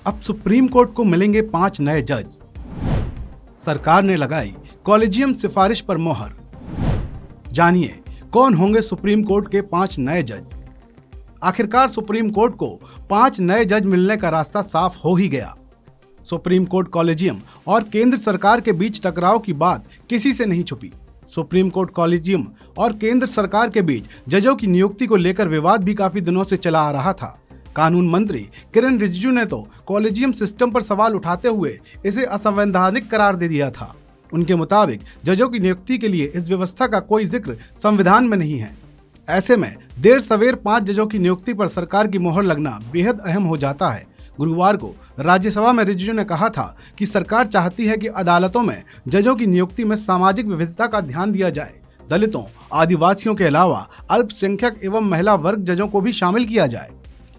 अब supreme court को मिलेंगे 5 नए जज। सरकार ने लगाई कॉलेजियम सिफारिश पर मोहर। जानिए कौन होंगे सुप्रीम कोर्ट के 5 नए जज। आखिरकार सुप्रीम कोर्ट को 5 नए जज मिलने का रास्ता साफ हो ही गया। सुप्रीम कोर्ट कॉलेजियम और केंद्र सरकार के बीच टकराव की बात किसी से नहीं छुपी। सुप्रीम कोर्ट कॉलेजियम और केंद्र सरकार के बीच जजों की नियुक्ति को लेकर विवाद भी काफी दिनों से चला आ रहा था। कानून मंत्री किरेन रिजिजू ने तो कॉलेजियम सिस्टम पर सवाल उठाते हुए इसे असंवैधानिक करार दे दिया था। उनके मुताबिक जजों की नियुक्ति के लिए इस व्यवस्था का कोई जिक्र संविधान में नहीं है। ऐसे में देर सवेर 5 जजों की नियुक्ति पर सरकार की मोहर लगना बेहद अहम हो जाता है। गुरुवार को राज्यसभा में रिजिजू ने कहा था कि सरकार चाहती है कि अदालतों में जजों की नियुक्ति में सामाजिक विविधता का ध्यान दिया जाए। दलितों, आदिवासियों के अलावा अल्पसंख्यक एवं महिला वर्ग जजों को भी शामिल किया जाए।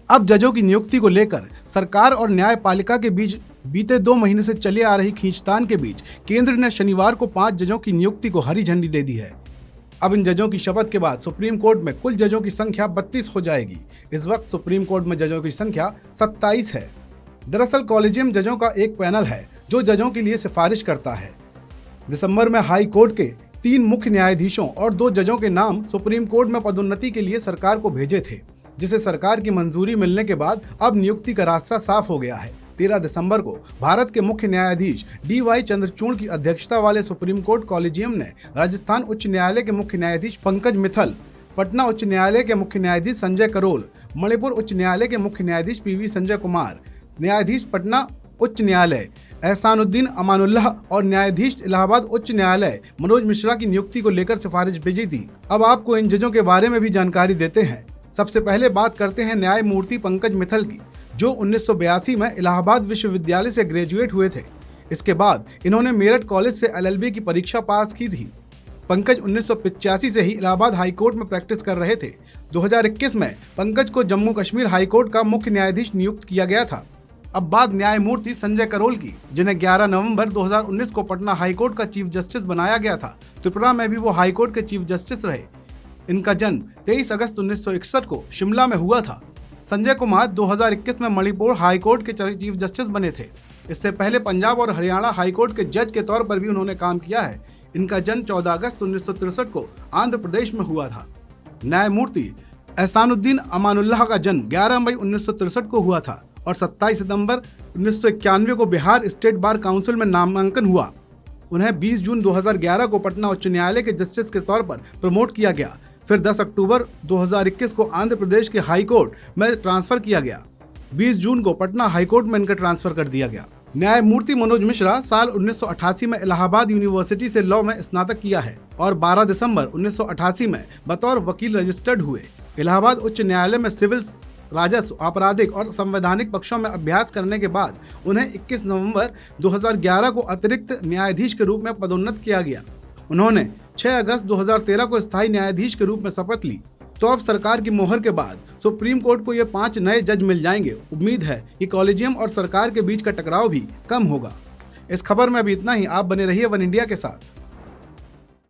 अब जजों की नियुक्ति को लेकर सरकार और न्यायपालिका के बीच बीते 2 महीने से चले आ रही खींचतान के बीच केंद्र ने शनिवार को 5 जजों की नियुक्ति को हरी झंडी दे दी है। अब इन जजों की शपथ के बाद सुप्रीम कोर्ट में कुल जजों की संख्या 32 हो जाएगी। इस वक्त सुप्रीम कोर्ट में जजों की संख्या 27 है। दरअसल कॉलेजियम जजों का एक पैनल है जो जजों के लिए सिफारिश करता है। दिसंबर में हाई कोर्ट के 3 मुख्य न्यायाधीशों और 2 जजों के नाम सुप्रीम कोर्ट में पदोन्नति के लिए सरकार को भेजे थे, जिसे सरकार की मंजूरी मिलने के बाद अब नियुक्ति का रास्ता साफ हो गया है। 13 दिसंबर को भारत के मुख्य न्यायाधीश DY चंद्रचूड़ की अध्यक्षता वाले सुप्रीम कोर्ट कॉलेजियम ने राजस्थान उच्च न्यायालय के मुख्य न्यायाधीश पंकज मित्तल, पटना उच्च न्यायालय के मुख्य न्यायाधीश संजय करोल, मणिपुर उच्च न्यायालय के मुख्य न्यायाधीश PV संजय कुमार, न्यायाधीश पटना उच्च न्यायालय एहसानुद्दीन अमानुल्लाह और न्यायाधीश इलाहाबाद उच्च न्यायालय मनोज मिश्रा की नियुक्ति को लेकर सिफारिश भेजी थी। अब आपको इन जजों के बारे में भी जानकारी देते हैं। सबसे पहले बात करते हैं न्यायमूर्ति पंकज मित्तल की, जो 1982 में इलाहाबाद विश्वविद्यालय से ग्रेजुएट हुए थे। इसके बाद इन्होंने मेरठ कॉलेज से LLB की परीक्षा पास की थी। पंकज 1985 से ही इलाहाबाद हाईकोर्ट में प्रैक्टिस कर रहे थे। 2021 में पंकज को जम्मू कश्मीर हाईकोर्ट का मुख्य न्यायाधीश नियुक्त किया गया था। अब बात न्यायमूर्ति संजय करोल की, जिन्हें 11 नवंबर 2019 को पटना हाईकोर्ट का चीफ जस्टिस बनाया गया था। त्रिपुरा में भी वो हाईकोर्ट के चीफ जस्टिस रहे। इनका जन्म 23 अगस्त 1961 को शिमला में हुआ था। संजय कुमार 2021 में मणिपुर हाईकोर्ट के चीफ जस्टिस बने थे। इससे पहले पंजाब और हरियाणा हाईकोर्ट के जज के तौर पर भी उन्होंने काम किया है। इनका जन्म 14 अगस्त 1963 को आंध्र प्रदेश में हुआ था। न्यायमूर्ति एहसानुद्दीन अमानुल्लाह का जन्म 11 मई 1963 को हुआ था और 27 सितंबर 1991 को बिहार स्टेट बार काउंसिल में नामांकन हुआ। उन्हें 20 जून 2011 को पटना उच्च न्यायालय के जस्टिस के तौर पर प्रमोट किया गया। फिर 10 अक्टूबर 2021 को आंध्र प्रदेश के हाई कोर्ट में ट्रांसफर किया गया। 20 जून को पटना हाई कोर्ट में इनका ट्रांसफर कर दिया गया। न्यायमूर्ति मनोज मिश्रा साल 1988 में इलाहाबाद यूनिवर्सिटी से लॉ में स्नातक किया है और 12 दिसंबर 1988 में बतौर वकील रजिस्टर्ड हुए। इलाहाबाद उच्च न्यायालय में सिविल, राजस्व, आपराधिक और संवैधानिक पक्षों में अभ्यास करने के बाद उन्हें 21 नवंबर 2011 को अतिरिक्त न्यायाधीश के रूप में पदोन्नत किया गया। उन्होंने 6 अगस्त 2013 को स्थायी न्यायाधीश के रूप में शपथ ली। तो अब सरकार की मोहर के बाद सुप्रीम कोर्ट को ये 5 नए जज मिल जाएंगे। उम्मीद है कि कॉलेजियम और सरकार के बीच का टकराव भी कम होगा। इस खबर में अभी इतना ही। आप बने रहिए वन इंडिया के साथ।